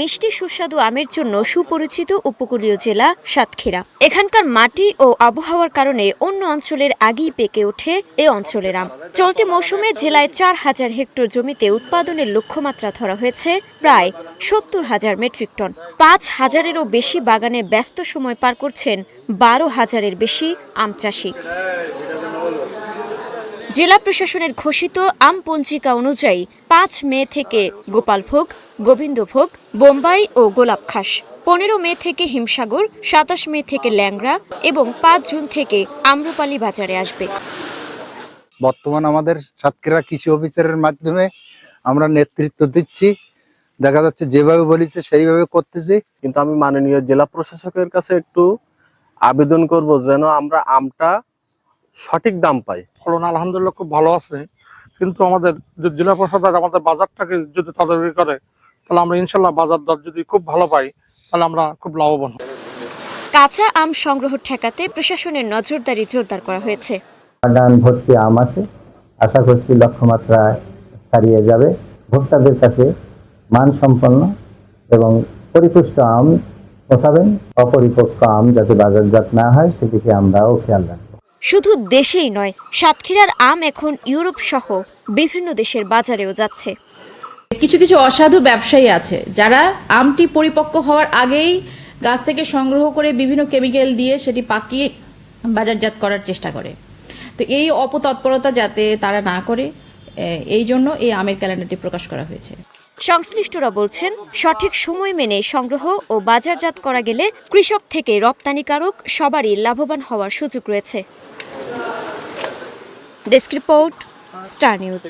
মিষ্টি সুস্বাদু আমের জন্য সুপরিচিত উপকূলীয় জেলা সাতক্ষীরা। এখানকার মাটি ও আবহাওয়ার কারণে অন্য অঞ্চলের আগেই পেকে ওঠে এ অঞ্চলের আম। চলতি মৌসুমে জেলায় ৪,০০০ হেক্টর জমিতে উৎপাদনের লক্ষ্যমাত্রা ধরা হয়েছে প্রায় ৭০,০০০ মেট্রিক টন। ৫,০০০-এরও বেশি বাগানে ব্যস্ত সময় পার করছেন ১২,০০০-এর বেশি আম চাষি। জেলা প্রশাসনের ঘোষিত আম পঞ্জিকা অনুযায়ী ৫ মে থেকে গোপালভোগ, গোবিন্দভোগ, বোম্বাই ও গোলাপখাস, ১৫ মে থেকে হিমসাগর, ২৭ মে থেকে ল্যাংড়া এবং ৫ জুন থেকে আম্রপালি বাজারে আসবে। বর্তমান আমাদের সাতক্ষীরা কৃষি অফিসারের মাধ্যমে আমরা নেতৃত্ব দিচ্ছি, দেখা যাচ্ছে যেভাবে বলেছে সেইভাবে করতেছি। কিন্তু আমি মাননীয় জেলা প্রশাসকের কাছে একটু আবেদন করব যেন আমরা আমটা সঠিক দাম পাই। ফলন আলহামদুলিল্লাহ খুব ভালো আছে, কিন্তু আমাদের জেলা প্রশাসক আমাদের বাজারটাকে যদি তদারকি করে তাহলে আমরা ইনশাল্লাহ বাজার দর যদি খুব ভালো পাই তাহলে আমরা খুব লাভবান হব। কাঁচা আম সংগ্রহ ঠেকাতে প্রশাসনের নজরদারি জোরদার করা হয়েছে। বাগান ভর্তি আম আছে, আশা করছি লক্ষ্যমাত্রা ছাড়িয়ে যাবে। ভোক্তাদের কাছে মানসম্পন্ন এবং পরিপুষ্ট আম পৌঁছাবেন। অপরিপক্ক আম যাতে বাজারজাত না হয় সেদিকে আমরাও খেয়াল রাখবো। শুধু দেশেই নয়, সাতক্ষীরার আম এখন ইউরোপ সহ বিভিন্ন দেশের বাজারেও যাচ্ছে। কিছু কিছু অসাধু ব্যবসায়ী আছে যারা আমটি পরিপক্ক হওয়ার আগেই গাছ থেকে সংগ্রহ করে বিভিন্ন কেমিক্যাল দিয়ে সেটি পাকিয়ে বাজারজাত করার চেষ্টা করে। তো এই অপতৎপরতা যাতে তারা না করে, এই জন্য এই আমের ক্যালেন্ডারটি প্রকাশ করা হয়েছে। সংশ্লিষ্টরা বলছেন, সঠিক সময় মেনে সংগ্রহ ও বাজারজাত করা গেলে কৃষক থেকে রপ্তানিকারক সবারই লাভবান হওয়ার সুযোগ রয়েছে। Desk report, star news.